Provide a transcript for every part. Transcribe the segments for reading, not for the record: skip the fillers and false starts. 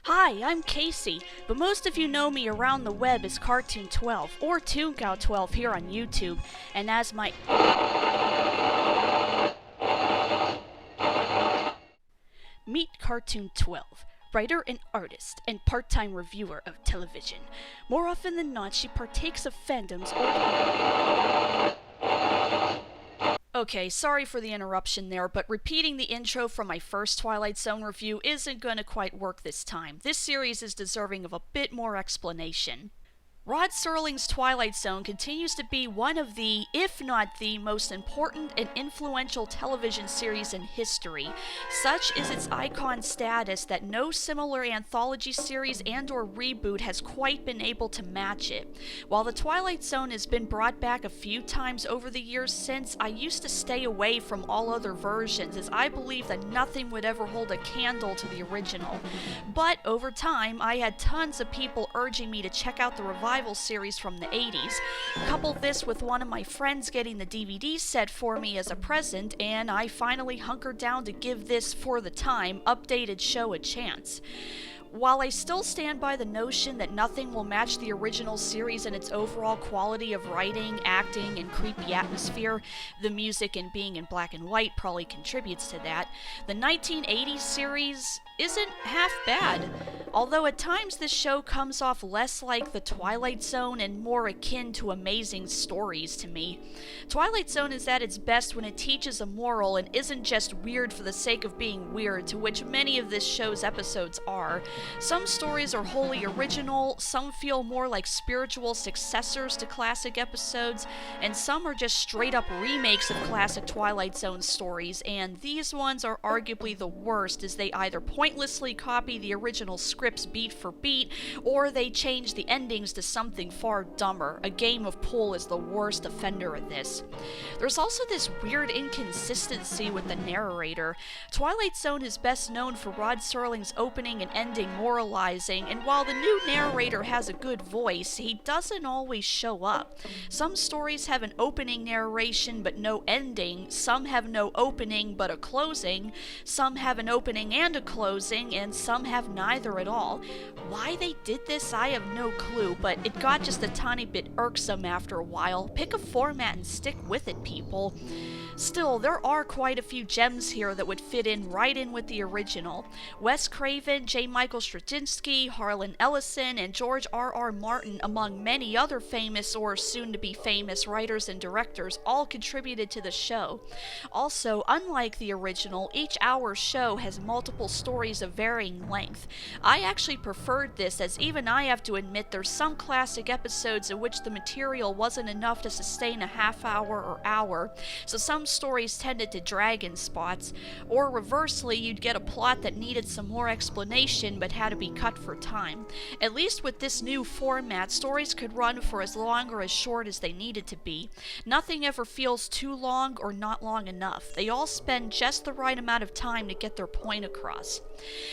Hi, I'm Casey, but most of you know me around the web as Cartoon 12 or Tooncow 12 here on YouTube, and as my Meet Cartoon 12, writer and artist and part-time reviewer of television. More often than not, she partakes of fandoms or Okay, sorry for the interruption there, but repeating the intro from my first Twilight Zone review isn't gonna quite work this time. This series is deserving of a bit more explanation. Rod Serling's Twilight Zone continues to be one of the, if not the, most important and influential television series in history. Such is its icon status that no similar anthology series and/or reboot has quite been able to match it. While the Twilight Zone has been brought back a few times over the years since, I used to stay away from all other versions as I believed that nothing would ever hold a candle to the original. But over time, I had tons of people urging me to check out the revival series from the 80s. Couple this with one of my friends getting the DVD set for me as a present, and I finally hunkered down to give this, for the time, updated show a chance. While I still stand by the notion that nothing will match the original series in its overall quality of writing, acting, and creepy atmosphere, the music and being in black and white probably contributes to that, the 1980s series isn't half bad. Although at times this show comes off less like The Twilight Zone and more akin to Amazing Stories to me. Twilight Zone is at its best when it teaches a moral and isn't just weird for the sake of being weird, to which many of this show's episodes are. Some stories are wholly original, some feel more like spiritual successors to classic episodes, and some are just straight up remakes of classic Twilight Zone stories, and these ones are arguably the worst as they either pointlessly copy the original scripts beat for beat, or they change the endings to something far dumber. A Game of Pool is the worst offender of this. There's also this weird inconsistency with the narrator. Twilight Zone is best known for Rod Serling's opening and ending moralizing, and while the new narrator has a good voice, he doesn't always show up. Some stories have an opening narration but no ending, some have no opening but a closing, some have an opening and a closing, and some have neither at all. Why they did this, I have no clue, but it got just a tiny bit irksome after a while. Pick a format and stick with it, people. Still, there are quite a few gems here that would fit in right in with the original. Wes Craven, J. Michael Straczynski, Harlan Ellison, and George R.R. Martin, among many other famous or soon-to-be famous writers and directors, all contributed to the show. Also, unlike the original, each hour show has multiple stories of varying length. I actually preferred this, as even I have to admit there's some classic episodes in which the material wasn't enough to sustain a half hour or hour, so some stories tended to drag in spots, or reversely, you'd get a plot that needed some more explanation but had to be cut for time. At least with this new format, stories could run for as long or as short as they needed to be. Nothing ever feels too long or not long enough. They all spend just the right amount of time to get their point across.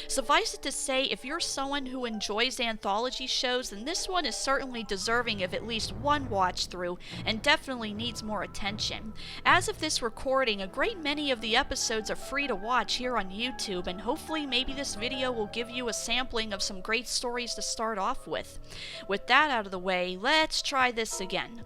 Suffice it to say, if you're someone who enjoys anthology shows, then this one is certainly deserving of at least one watch through, and definitely needs more attention. As of this recording, a great many of the episodes are free to watch here on YouTube, and hopefully maybe this video will give you a sampling of some great stories to start off with. With that out of the way, let's try this again.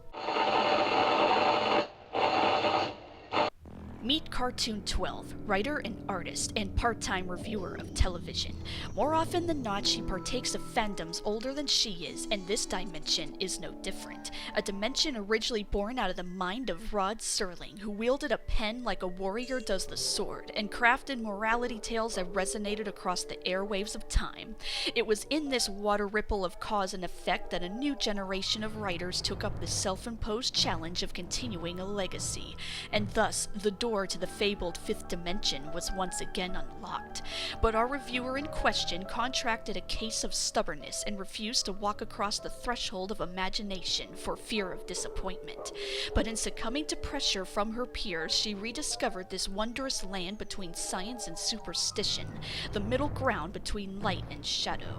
Meet Cartoon 12, writer and artist and part-time reviewer of television. More often than not, she partakes of fandoms older than she is, and this dimension is no different. A dimension originally born out of the mind of Rod Serling, who wielded a pen like a warrior does the sword, and crafted morality tales that resonated across the airwaves of time. It was in this water ripple of cause and effect that a new generation of writers took up the self-imposed challenge of continuing a legacy, and thus the door to the fabled fifth dimension was once again unlocked. But our reviewer in question contracted a case of stubbornness and refused to walk across the threshold of imagination for fear of disappointment. But in succumbing to pressure from her peers, she rediscovered this wondrous land between science and superstition, the middle ground between light and shadow.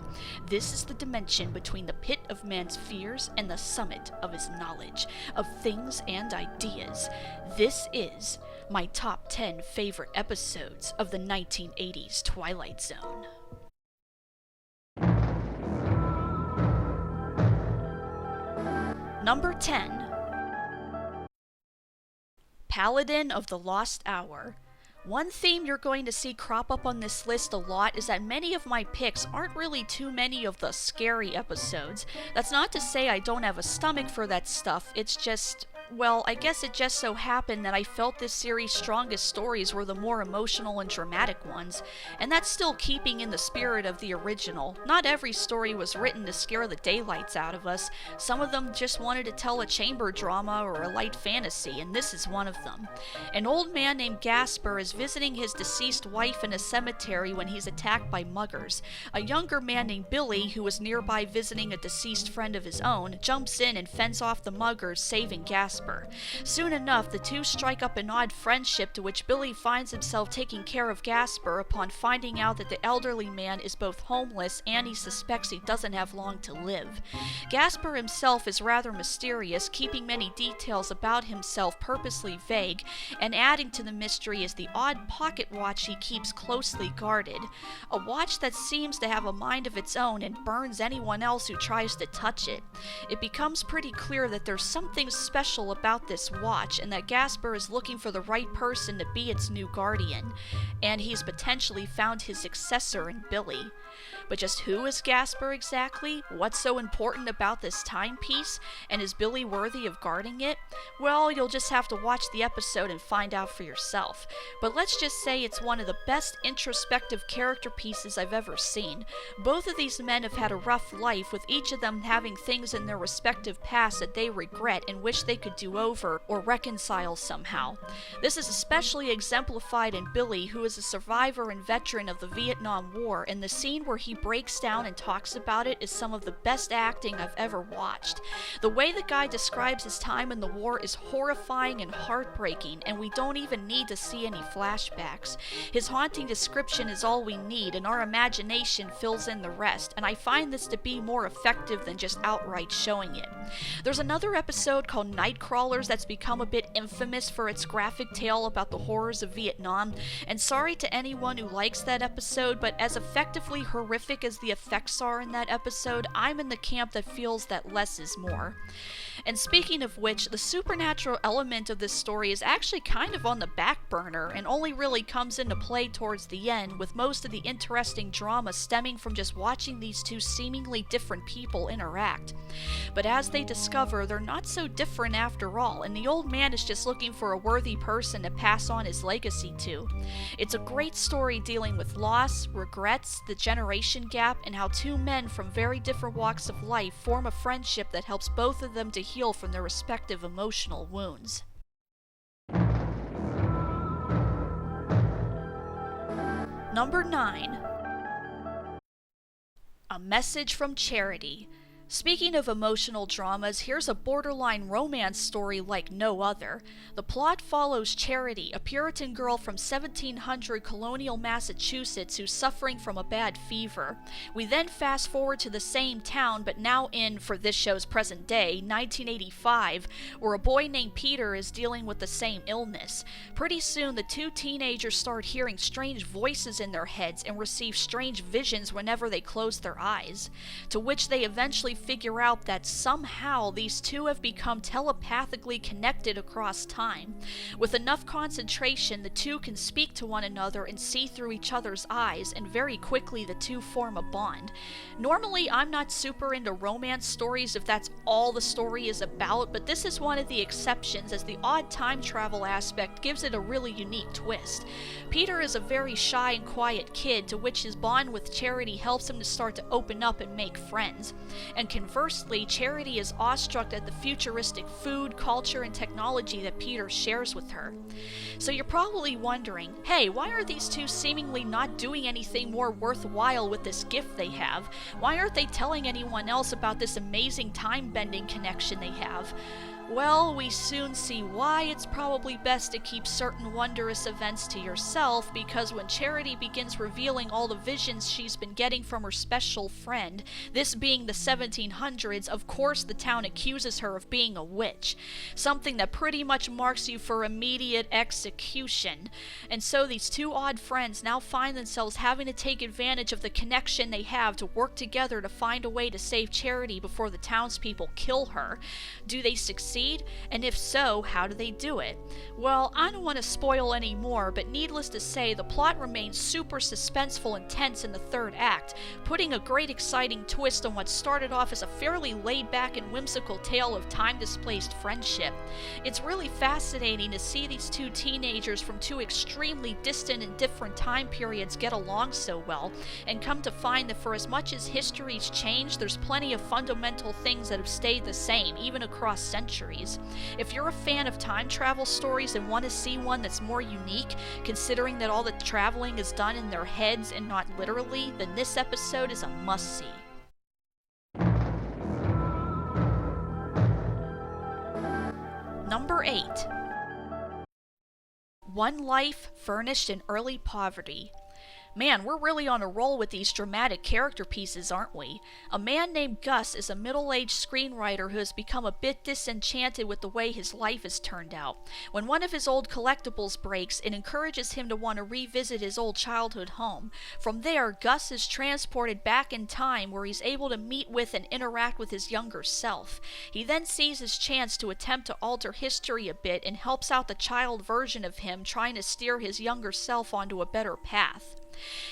This is the dimension between the pit of man's fears and the summit of his knowledge, of things and ideas. This is my top 10 favorite episodes of the 1980s Twilight Zone. Number 10. Paladin of the Lost Hour. One theme you're going to see crop up on this list a lot is that many of my picks aren't really too many of the scary episodes. That's not to say I don't have a stomach for that stuff, it's just, well, I guess it just so happened that I felt this series' strongest stories were the more emotional and dramatic ones, and that's still keeping in the spirit of the original. Not every story was written to scare the daylights out of us. Some of them just wanted to tell a chamber drama or a light fantasy, and this is one of them. An old man named Gasper is visiting his deceased wife in a cemetery when he's attacked by muggers. A younger man named Billy, who was nearby visiting a deceased friend of his own, jumps in and fends off the muggers, saving Gasper. Soon enough, the two strike up an odd friendship to which Billy finds himself taking care of Gasper upon finding out that the elderly man is both homeless and he suspects he doesn't have long to live. Gasper himself is rather mysterious, keeping many details about himself purposely vague, and adding to the mystery is the odd pocket watch he keeps closely guarded. A watch that seems to have a mind of its own and burns anyone else who tries to touch it. It becomes pretty clear that there's something special about this watch, and that Gasper is looking for the right person to be its new guardian, and he's potentially found his successor in Billy. But just who is Gasper exactly? What's so important about this timepiece? And is Billy worthy of guarding it? Well, you'll just have to watch the episode and find out for yourself. But let's just say it's one of the best introspective character pieces I've ever seen. Both of these men have had a rough life, with each of them having things in their respective past that they regret and wish they could do over or reconcile somehow. This is especially exemplified in Billy, who is a survivor and veteran of the Vietnam War, and the scene where he breaks down and talks about it is some of the best acting I've ever watched. The way the guy describes his time in the war is horrifying and heartbreaking, and we don't even need to see any flashbacks. His haunting description is all we need, and our imagination fills in the rest, and I find this to be more effective than just outright showing it. There's another episode called Nightcrawlers that's become a bit infamous for its graphic tale about the horrors of Vietnam, and sorry to anyone who likes that episode, but as effectively horrific as the effects are in that episode, I'm in the camp that feels that less is more. And speaking of which, the supernatural element of this story is actually kind of on the back burner and only really comes into play towards the end, with most of the interesting drama stemming from just watching these two seemingly different people interact. But as they discover, they're not so different after all, and the old man is just looking for a worthy person to pass on his legacy to. It's a great story dealing with loss, regrets, the generation gap, and how two men from very different walks of life form a friendship that helps both of them to heal from their respective emotional wounds. Number 9. A Message from Charity. Speaking of emotional dramas, here's a borderline romance story like no other. The plot follows Charity, a Puritan girl from 1700 colonial Massachusetts who's suffering from a bad fever. We then fast forward to the same town, but now in, for this show's present day, 1985, where a boy named Peter is dealing with the same illness. Pretty soon, the two teenagers start hearing strange voices in their heads and receive strange visions whenever they close their eyes, to which they eventually figure out that somehow these two have become telepathically connected across time. With enough concentration, the two can speak to one another and see through each other's eyes, and very quickly the two form a bond. Normally, I'm not super into romance stories if that's all the story is about, but this is one of the exceptions, as the odd time travel aspect gives it a really unique twist. Peter is a very shy and quiet kid, to which his bond with Charity helps him to start to open up and make friends. And conversely, Charity is awestruck at the futuristic food, culture, and technology that Peter shares with her. So you're probably wondering, hey, why are these two seemingly not doing anything more worthwhile with this gift they have? Why aren't they telling anyone else about this amazing time-bending connection they have? Well, we soon see why it's probably best to keep certain wondrous events to yourself, because when Charity begins revealing all the visions she's been getting from her special friend, this being the 1700s, of course the town accuses her of being a witch, something that pretty much marks you for immediate execution. And so these two odd friends now find themselves having to take advantage of the connection they have to work together to find a way to save Charity before the townspeople kill her. Do they succeed? And if so, how do they do it? Well, I don't want to spoil any more, but needless to say, the plot remains super suspenseful and tense in the third act, putting a great exciting twist on what started off as a fairly laid-back and whimsical tale of time-displaced friendship. It's really fascinating to see these two teenagers from two extremely distant and different time periods get along so well, and come to find that for as much as history's changed, there's plenty of fundamental things that have stayed the same, even across centuries. If you're a fan of time travel stories and want to see one that's more unique, considering that all the traveling is done in their heads and not literally, then this episode is a must-see. Number 8. One Life, Furnished in Early Poverty. Man, we're really on a roll with these dramatic character pieces, aren't we? A man named Gus is a middle-aged screenwriter who has become a bit disenchanted with the way his life has turned out. When one of his old collectibles breaks, it encourages him to want to revisit his old childhood home. From there, Gus is transported back in time where he's able to meet with and interact with his younger self. He then sees his chance to attempt to alter history a bit and helps out the child version of him trying to steer his younger self onto a better path.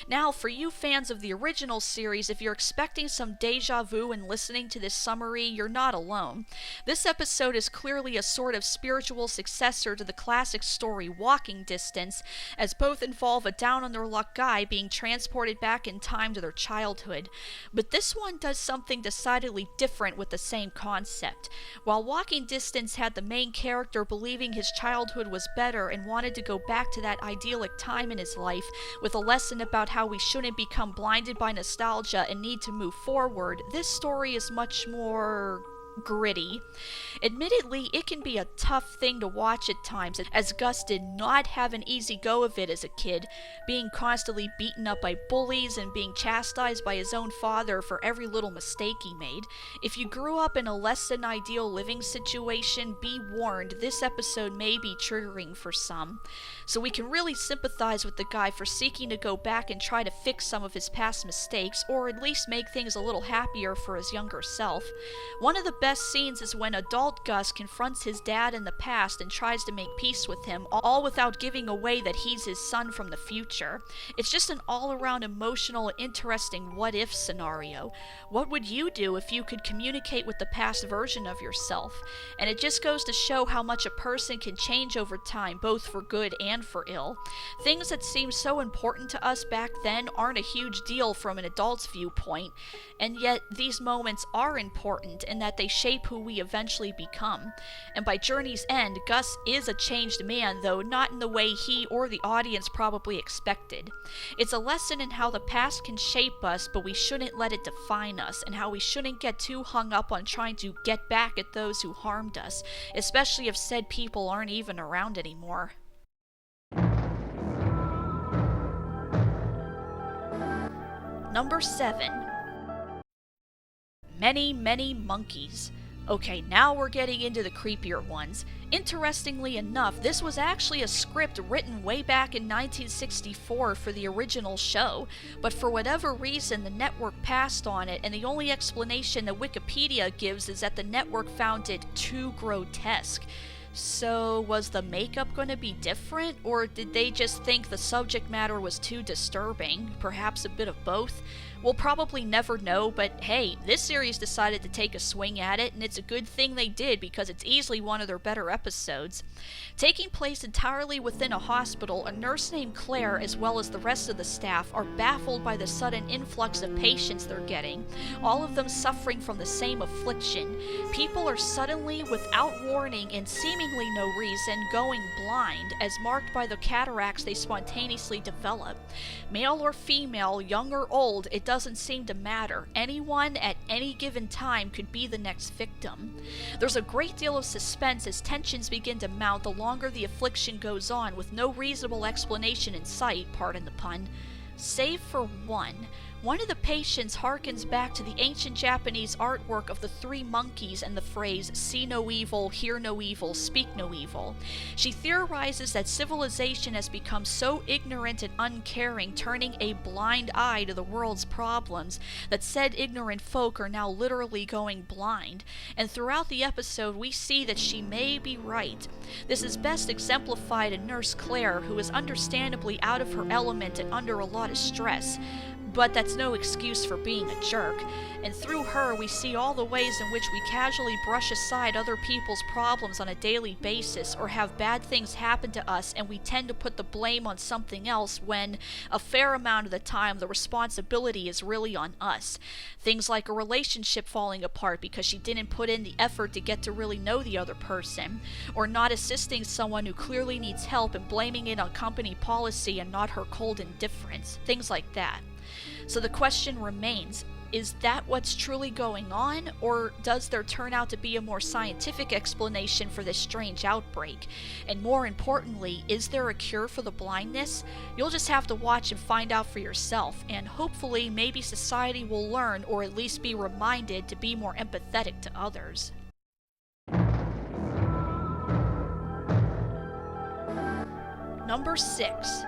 Now, for you fans of the original series, if you're expecting some deja vu in listening to this summary, you're not alone. This episode is clearly a sort of spiritual successor to the classic story Walking Distance, as both involve a down-on-their-luck guy being transported back in time to their childhood. But this one does something decidedly different with the same concept. While Walking Distance had the main character believing his childhood was better and wanted to go back to that idyllic time in his life with a lesson about how we shouldn't become blinded by nostalgia and need to move forward, this story is much more gritty. Admittedly, it can be a tough thing to watch at times, as Gus did not have an easy go of it as a kid, being constantly beaten up by bullies and being chastised by his own father for every little mistake he made. If you grew up in a less than ideal living situation, be warned, this episode may be triggering for some. So we can really sympathize with the guy for seeking to go back and try to fix some of his past mistakes, or at least make things a little happier for his younger self. One of the best scenes is when adult Gus confronts his dad in the past and tries to make peace with him, all without giving away that he's his son from the future. It's just an all-around emotional, interesting what-if scenario. What would you do if you could communicate with the past version of yourself? And it just goes to show how much a person can change over time, both for good and for ill. Things that seemed so important to us back then aren't a huge deal from an adult's viewpoint, and yet these moments are important in that they shape who we eventually become. And by Journey's end, Gus is a changed man, though not in the way he or the audience probably expected. It's a lesson in how the past can shape us, but we shouldn't let it define us, and how we shouldn't get too hung up on trying to get back at those who harmed us, especially if said people aren't even around anymore. Number 7. Many, Many Monkeys. Okay, now we're getting into the creepier ones. Interestingly enough, this was actually a script written way back in 1964 for the original show, but for whatever reason the network passed on it, and the only explanation that Wikipedia gives is that the network found it too grotesque. So, was the makeup going to be different, or did they just think the subject matter was too disturbing? Perhaps a bit of both? We'll probably never know, but hey, this series decided to take a swing at it, and it's a good thing they did because it's easily one of their better episodes. Taking place entirely within a hospital, a nurse named Claire, as well as the rest of the staff, are baffled by the sudden influx of patients they're getting, all of them suffering from the same affliction. People are suddenly, without warning and seemingly no reason, going blind, as marked by the cataracts they spontaneously develop. Male or female, young or old, it doesn't seem to matter. Anyone at any given time could be the next victim. There's a great deal of suspense as tensions begin to mount the longer the affliction goes on, with no reasonable explanation in sight, pardon the pun, save for one. One of the patients harkens back to the ancient Japanese artwork of the three monkeys and the phrase, "see no evil, hear no evil, speak no evil." She theorizes that civilization has become so ignorant and uncaring, turning a blind eye to the world's problems, that said ignorant folk are now literally going blind. And throughout the episode, we see that she may be right. This is best exemplified in Nurse Claire, who is understandably out of her element and under a lot of stress. But that's no excuse for being a jerk, and through her we see all the ways in which we casually brush aside other people's problems on a daily basis, or have bad things happen to us and we tend to put the blame on something else when a fair amount of the time the responsibility is really on us. Things like a relationship falling apart because she didn't put in the effort to get to really know the other person, or not assisting someone who clearly needs help and blaming it on company policy and not her cold indifference, things like that. So the question remains, is that what's truly going on, or does there turn out to be a more scientific explanation for this strange outbreak? And more importantly, is there a cure for the blindness? You'll just have to watch and find out for yourself, and hopefully maybe society will learn, or at least be reminded, to be more empathetic to others. Number 6.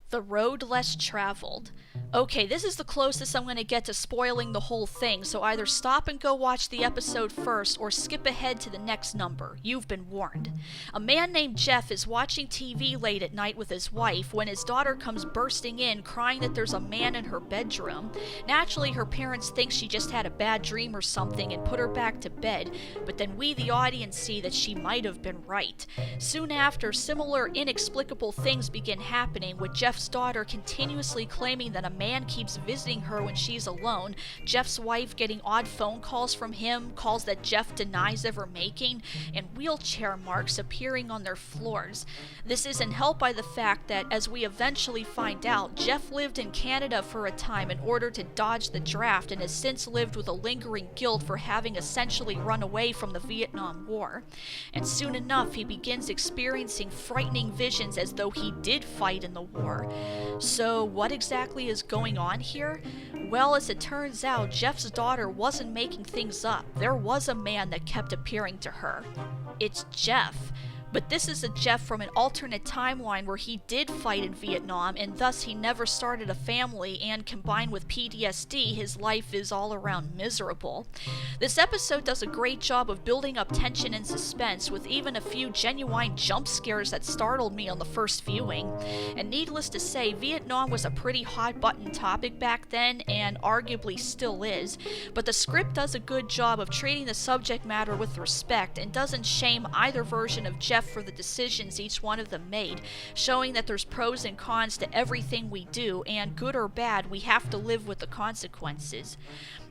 The Road Less Traveled. Okay, this is the closest I'm going to get to spoiling the whole thing, so either stop and go watch the episode first, or skip ahead to the next number. You've been warned. A man named Jeff is watching TV late at night with his wife when his daughter comes bursting in, crying that there's a man in her bedroom. Naturally, her parents think she just had a bad dream or something and put her back to bed, but then we, the audience, see that she might have been right. Soon after, similar inexplicable things begin happening, with Jeff's daughter continuously claiming that a man keeps visiting her when she's alone, Jeff's wife getting odd phone calls from him, calls that Jeff denies ever making, and wheelchair marks appearing on their floors. This isn't helped by the fact that, as we eventually find out, Jeff lived in Canada for a time in order to dodge the draft, and has since lived with a lingering guilt for having essentially run away from the Vietnam War. And soon enough, he begins experiencing frightening visions as though he did fight in the war. So what exactly is going on here? Well, as it turns out, Jeff's daughter wasn't making things up. There was a man that kept appearing to her. It's Jeff. But this is a Jeff from an alternate timeline where he did fight in Vietnam, and thus he never started a family, and combined with PTSD, his life is all around miserable. This episode does a great job of building up tension and suspense, with even a few genuine jump scares that startled me on the first viewing. And needless to say, Vietnam was a pretty hot-button topic back then, and arguably still is, but the script does a good job of treating the subject matter with respect, and doesn't shame either version of Jeff for the decisions each one of them made, showing that there's pros and cons to everything we do, and good or bad, we have to live with the consequences.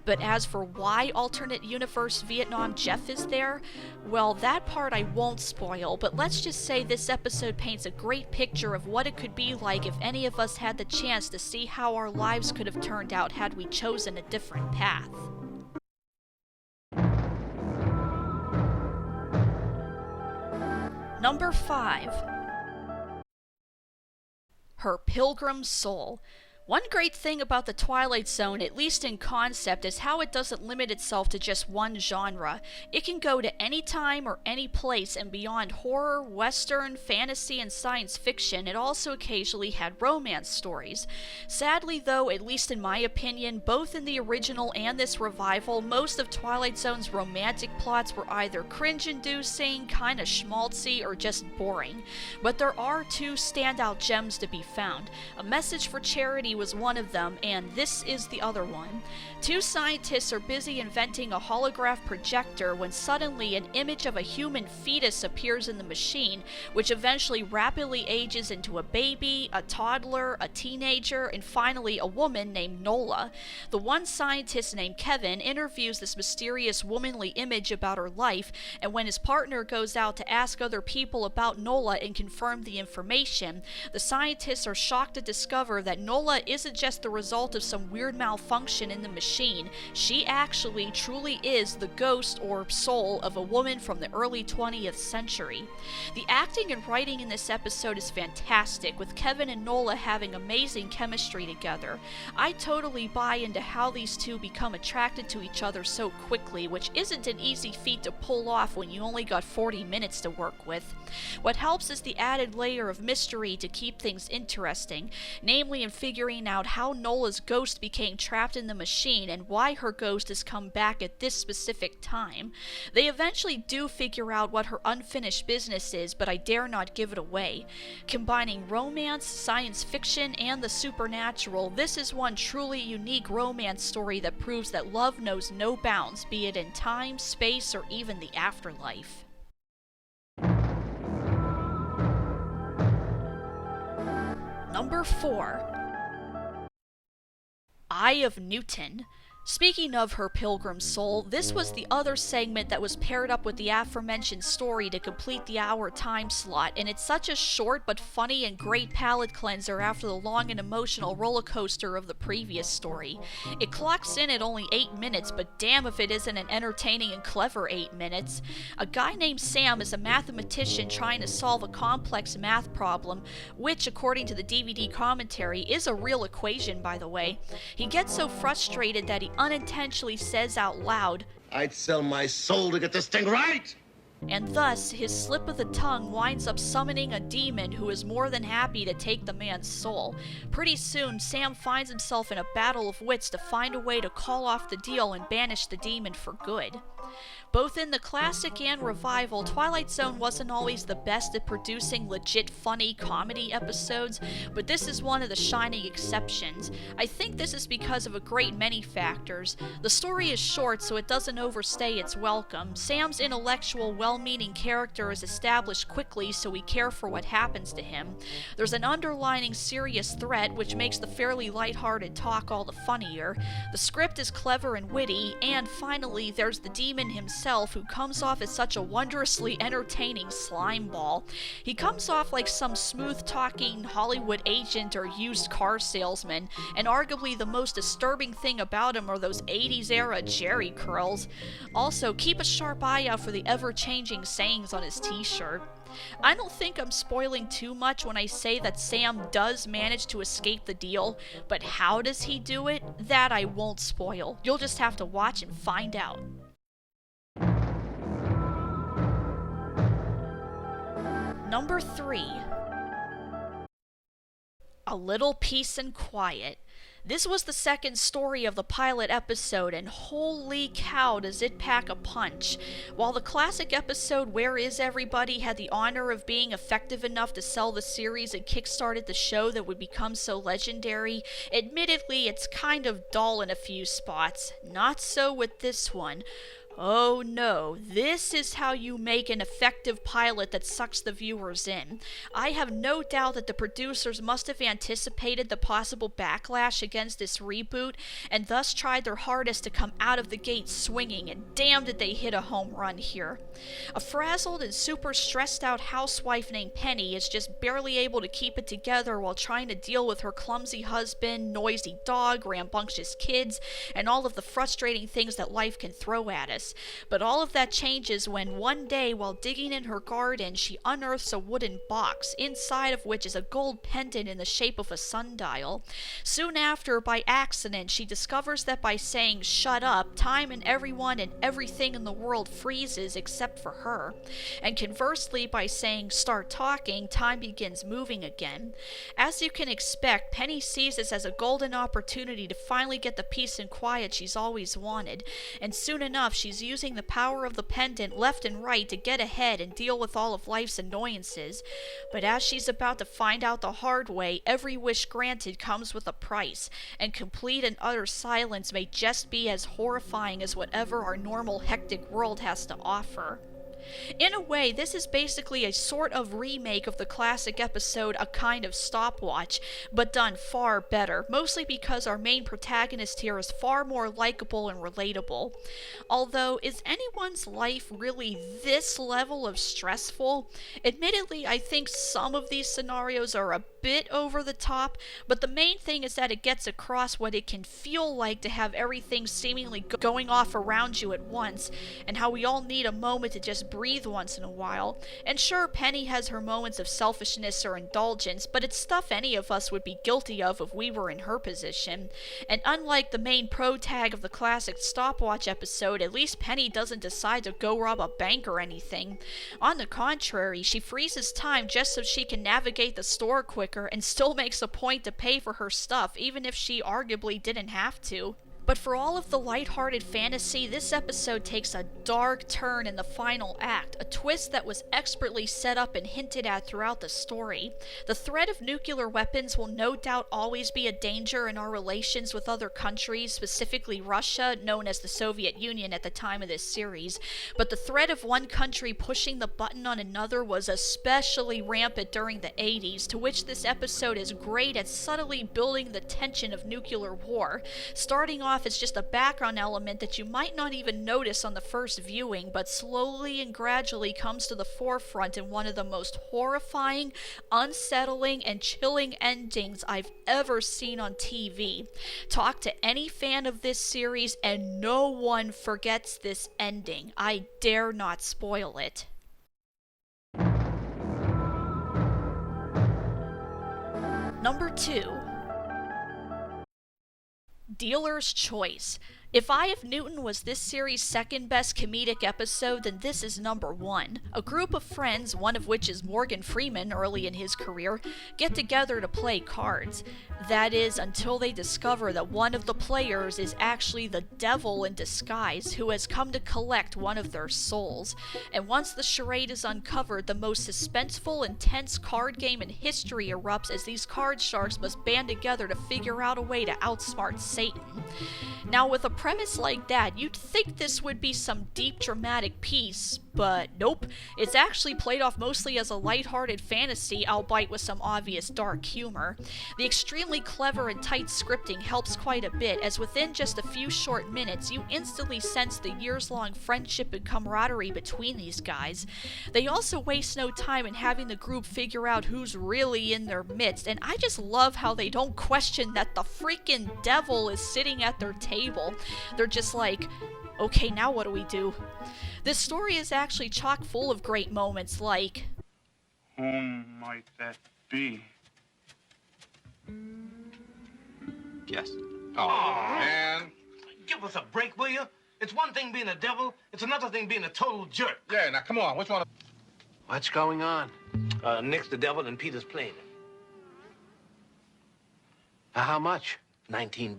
But as for why alternate universe Vietnam Jeff is there, well, that part I won't spoil, but let's just say this episode paints a great picture of what it could be like if any of us had the chance to see how our lives could have turned out had we chosen a different path. Number 5. Her Pilgrim Soul. One great thing about the Twilight Zone, at least in concept, is how it doesn't limit itself to just one genre. It can go to any time or any place, and beyond horror, western, fantasy, and science fiction, it also occasionally had romance stories. Sadly though, at least in my opinion, both in the original and this revival, most of Twilight Zone's romantic plots were either cringe-inducing, kinda schmaltzy, or just boring. But there are two standout gems to be found. A Message for Charity was one of them, and this is the other one. Two scientists are busy inventing a holograph projector when suddenly an image of a human fetus appears in the machine, which eventually rapidly ages into a baby, a toddler, a teenager, and finally a woman named Nola. The one scientist named Kevin interviews this mysterious womanly image about her life, and when his partner goes out to ask other people about Nola and confirm the information, the scientists are shocked to discover that Nola Nola isn't just the result of some weird malfunction in the machine. She actually truly is the ghost or soul of a woman from the early 20th century. The acting and writing in this episode is fantastic, with Kevin and Nola having amazing chemistry together. I totally buy into how these two become attracted to each other so quickly, which isn't an easy feat to pull off when you only got 40 minutes to work with. What helps is the added layer of mystery to keep things interesting, namely in figuring out how Nola's ghost became trapped in the machine and why her ghost has come back at this specific time. They eventually do figure out what her unfinished business is, but I dare not give it away. Combining romance, science fiction, and the supernatural, this is one truly unique romance story that proves that love knows no bounds, be it in time, space, or even the afterlife. Number 4. Eye of Newton. Speaking of her Pilgrim Soul, this was the other segment that was paired up with the aforementioned story to complete the hour time slot, and it's such a short but funny and great palate cleanser after the long and emotional roller coaster of the previous story. It clocks in at only 8 minutes, but damn if it isn't an entertaining and clever 8 minutes. A guy named Sam is a mathematician trying to solve a complex math problem, which, according to the DVD commentary, is a real equation, by the way. He gets so frustrated that he unintentionally says out loud, "I'd sell my soul to get this thing right!" And thus, his slip of the tongue winds up summoning a demon who is more than happy to take the man's soul. Pretty soon, Sam finds himself in a battle of wits to find a way to call off the deal and banish the demon for good. Both in the classic and revival, Twilight Zone wasn't always the best at producing legit funny comedy episodes, but this is one of the shining exceptions. I think this is because of a great many factors. The story is short, so it doesn't overstay its welcome. Sam's intellectual, well-meaning character is established quickly, so we care for what happens to him. There's an underlining serious threat, which makes the fairly lighthearted talk all the funnier. The script is clever and witty, and finally, there's the demon himself, who comes off as such a wondrously entertaining slime ball. He comes off like some smooth-talking Hollywood agent or used car salesman, and arguably the most disturbing thing about him are those 80s-era Jerry curls. Also, keep a sharp eye out for the ever-changing sayings on his t-shirt. I don't think I'm spoiling too much when I say that Sam does manage to escape the deal, but how does he do it? That I won't spoil. You'll just have to watch and find out. Number 3. A Little Peace and Quiet. This was the second story of the pilot episode, and holy cow does it pack a punch. While the classic episode Where Is Everybody had the honor of being effective enough to sell the series and kickstarted the show that would become so legendary, admittedly it's kind of dull in a few spots. Not so with this one. Oh no, this is how you make an effective pilot that sucks the viewers in. I have no doubt that the producers must have anticipated the possible backlash against this reboot, and thus tried their hardest to come out of the gate swinging, and damn did they hit a home run here. A frazzled and super stressed out housewife named Penny is just barely able to keep it together while trying to deal with her clumsy husband, noisy dog, rambunctious kids, and all of the frustrating things that life can throw at us. But all of that changes when one day, while digging in her garden, she unearths a wooden box, inside of which is a gold pendant in the shape of a sundial. Soon after, by accident, she discovers that by saying "shut up," time and everyone and everything in the world freezes except for her. And conversely, by saying "start talking," time begins moving again. As you can expect, Penny sees this as a golden opportunity to finally get the peace and quiet she's always wanted, and soon enough she's using the power of the pendant left and right to get ahead and deal with all of life's annoyances. But as she's about to find out the hard way, every wish granted comes with a price, and complete and utter silence may just be as horrifying as whatever our normal hectic world has to offer. In a way, this is basically a sort of remake of the classic episode A Kind of Stopwatch, but done far better, mostly because our main protagonist here is far more likable and relatable. Although, is anyone's life really this level of stressful? Admittedly, I think some of these scenarios are a bit over the top, but the main thing is that it gets across what it can feel like to have everything seemingly going off around you at once, and how we all need a moment to just breathe once in a while. And sure, Penny has her moments of selfishness or indulgence, but it's stuff any of us would be guilty of if we were in her position. And unlike the main protag of the classic Stopwatch episode, at least Penny doesn't decide to go rob a bank or anything. On the contrary, she freezes time just so she can navigate the store quicker and still makes a point to pay for her stuff, even if she arguably didn't have to. But for all of the lighthearted fantasy, this episode takes a dark turn in the final act, a twist that was expertly set up and hinted at throughout the story. The threat of nuclear weapons will no doubt always be a danger in our relations with other countries, specifically Russia, known as the Soviet Union at the time of this series, but the threat of one country pushing the button on another was especially rampant during the 80s, to which this episode is great at subtly building the tension of nuclear war, starting off as just a background element that you might not even notice on the first viewing, but slowly and gradually comes to the forefront in one of the most horrifying, unsettling, and chilling endings I've ever seen on TV. Talk to any fan of this series and no one forgets this ending. I dare not spoil it. Number 2. Dealer's Choice. If Eye of Newton was this series' second best comedic episode, then this is number 1. A group of friends, one of which is Morgan Freeman early in his career, get together to play cards. That is, until they discover that one of the players is actually the devil in disguise who has come to collect one of their souls. And once the charade is uncovered, the most suspenseful and tense card game in history erupts as these card sharks must band together to figure out a way to outsmart Satan. Now, with a premise like that, you'd think this would be some deep dramatic piece, but nope. It's actually played off mostly as a lighthearted fantasy, albeit with some obvious dark humor. The extremely clever and tight scripting helps quite a bit, as within just a few short minutes, you instantly sense the years-long friendship and camaraderie between these guys. They also waste no time in having the group figure out who's really in their midst, and I just love how they don't question that the freaking devil is sitting at their table. They're just like, okay, now what do we do? This story is actually chock full of great moments like, whom might that be? Yes. Oh, man. Give us a break, will you? It's one thing being a devil, it's another thing being a total jerk. Yeah, now come on. Which one? What's going on? Nick's the devil and Peter's playing him. How much? $19.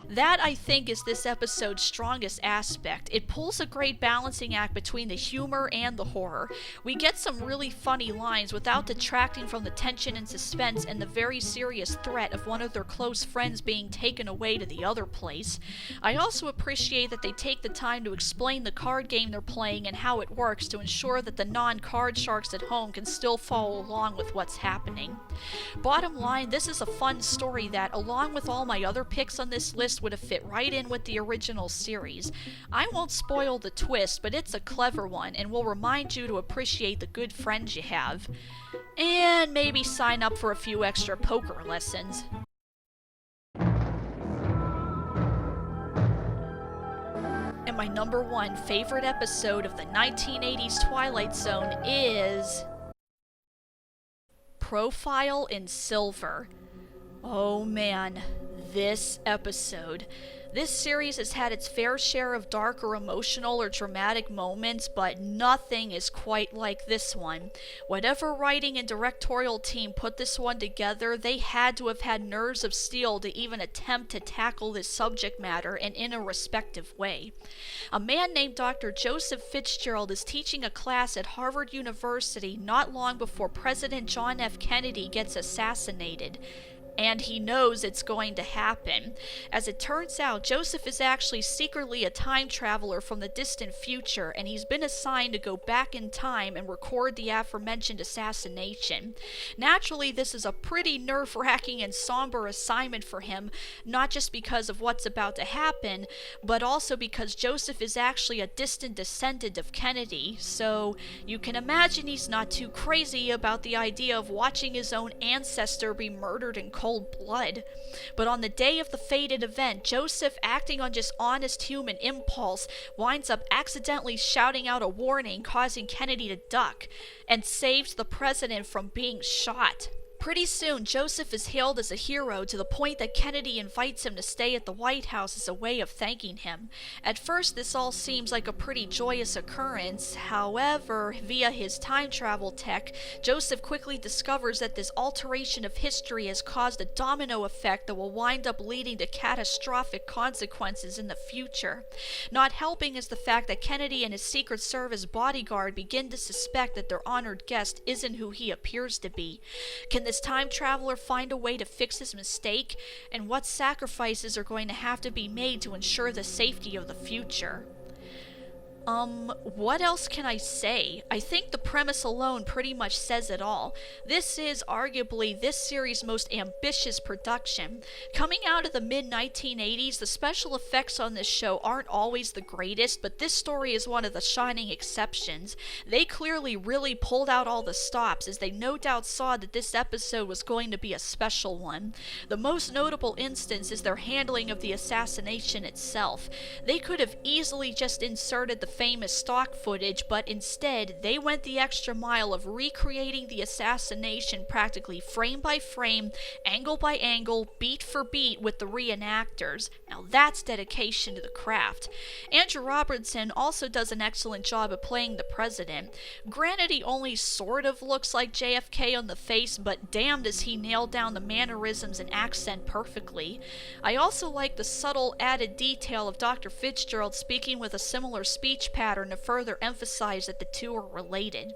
that I think is this episode's strongest aspect. It pulls a great balancing act between the humor and the horror. We get some really funny lines without detracting from the tension and suspense and the very serious threat of one of their close friends being taken away to the other place. I also appreciate that they take the time to explain the card game they're playing and how it works to ensure that the non-card sharks at home can still follow along with what's happening. Bottom line, this is a fun story that, along with all my other picks on this list, would have fit right in with the original series. I won't spoil the twist, but it's a clever one and will remind you to appreciate the good friends you have. And maybe sign up for a few extra poker lessons. And my number one favorite episode of the 1980s Twilight Zone is Profile in Silver. Oh man, this episode. This series has had its fair share of dark or emotional or dramatic moments, but nothing is quite like this one. Whatever writing and directorial team put this one together, they had to have had nerves of steel to even attempt to tackle this subject matter and in a respective way. A man named Dr. Joseph Fitzgerald is teaching a class at Harvard University not long before President John F. Kennedy gets assassinated. and he knows it's going to happen. As it turns out, Joseph is actually secretly a time traveler from the distant future, and he's been assigned to go back in time and record the aforementioned assassination. Naturally, this is a pretty nerve-wracking and somber assignment for him, not just because of what's about to happen, but also because Joseph is actually a distant descendant of Kennedy, so you can imagine he's not too crazy about the idea of watching his own ancestor be murdered in cold blood. But on the day of the fated event, Joseph, acting on just honest human impulse, winds up accidentally shouting out a warning, causing Kennedy to duck, and saves the president from being shot. Pretty soon, Joseph is hailed as a hero to the point that Kennedy invites him to stay at the White House as a way of thanking him. At first, this all seems like a pretty joyous occurrence. However, via his time travel tech, Joseph quickly discovers that this alteration of history has caused a domino effect that will wind up leading to catastrophic consequences in the future. Not helping is the fact that Kennedy and his Secret Service bodyguard begin to suspect that their honored guest isn't who he appears to be. Can this time traveler find a way to fix his mistake? And what sacrifices are going to have to be made to ensure the safety of the future? What else can I say? I think the premise alone pretty much says it all. This is arguably this series' most ambitious production. Coming out of the mid-1980s, the special effects on this show aren't always the greatest, but this story is one of the shining exceptions. They clearly really pulled out all the stops, as they no doubt saw that this episode was going to be a special one. The most notable instance is their handling of the assassination itself. They could have easily just inserted the famous stock footage, but instead they went the extra mile of recreating the assassination practically frame by frame, angle by angle, beat for beat with the reenactors. Now that's dedication to the craft. Andrew Robertson also does an excellent job of playing the president. Granted, he only sort of looks like JFK on the face, but damn does he nail down the mannerisms and accent perfectly. I also like the subtle added detail of Dr. Fitzgerald speaking with a similar speech pattern to further emphasize that the two are related.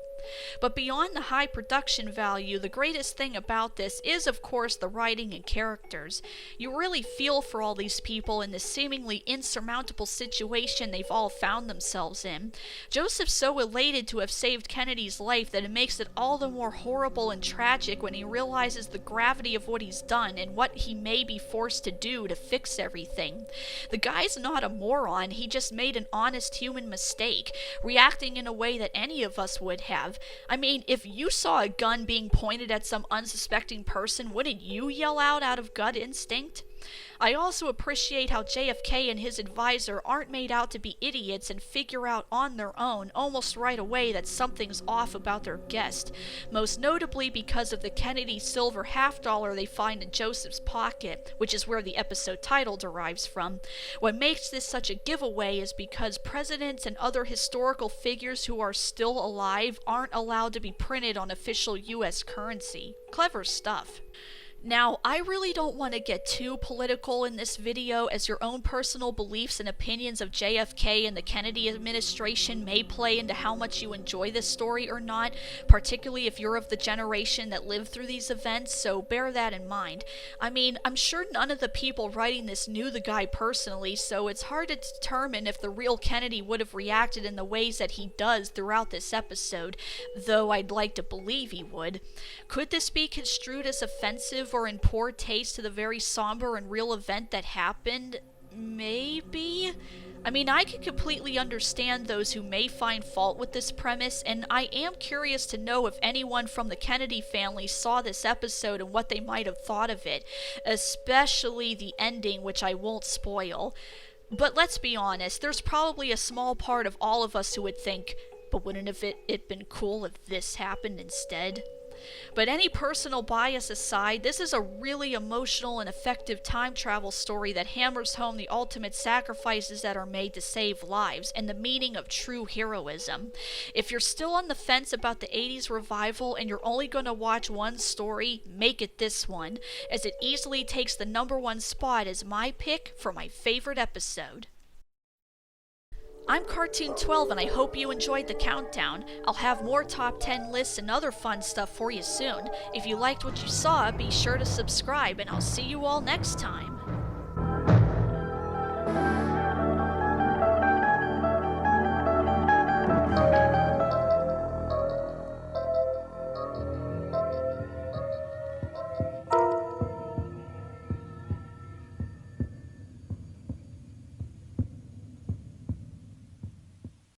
But beyond the high production value, the greatest thing about this is, of course, the writing and characters. You really feel for all these people in this seemingly insurmountable situation they've all found themselves in. Joseph's so elated to have saved Kennedy's life that it makes it all the more horrible and tragic when he realizes the gravity of what he's done and what he may be forced to do to fix everything. The guy's not a moron, he just made an honest human mistake, reacting in a way that any of us would have. I mean, if you saw a gun being pointed at some unsuspecting person, wouldn't you yell out of gut instinct? I also appreciate how JFK and his advisor aren't made out to be idiots and figure out on their own, almost right away, that something's off about their guest, most notably because of the Kennedy silver $50 they find in Joseph's pocket, which is where the episode title derives from. What makes this such a giveaway is because presidents and other historical figures who are still alive aren't allowed to be printed on official US currency. Clever stuff. Now, I really don't want to get too political in this video, as your own personal beliefs and opinions of JFK and the Kennedy administration may play into how much you enjoy this story or not, particularly if you're of the generation that lived through these events, so bear that in mind. I mean, I'm sure none of the people writing this knew the guy personally, so it's hard to determine if the real Kennedy would have reacted in the ways that he does throughout this episode, though I'd like to believe he would. Could this be construed as offensive or in poor taste to the very somber and real event that happened? Maybe? I mean, I can completely understand those who may find fault with this premise, and I am curious to know if anyone from the Kennedy family saw this episode and what they might have thought of it, especially the ending, which I won't spoil. But let's be honest, there's probably a small part of all of us who would think, but wouldn't it been cool if this happened instead? But any personal bias aside, this is a really emotional and effective time travel story that hammers home the ultimate sacrifices that are made to save lives and the meaning of true heroism. If you're still on the fence about the 80s revival and you're only going to watch one story, make it this one, as it easily takes the #1 spot as my pick for my favorite episode. I'm Cartoon12 and I hope you enjoyed the countdown. I'll have more top 10 lists and other fun stuff for you soon. If you liked what you saw, be sure to subscribe and I'll see you all next time.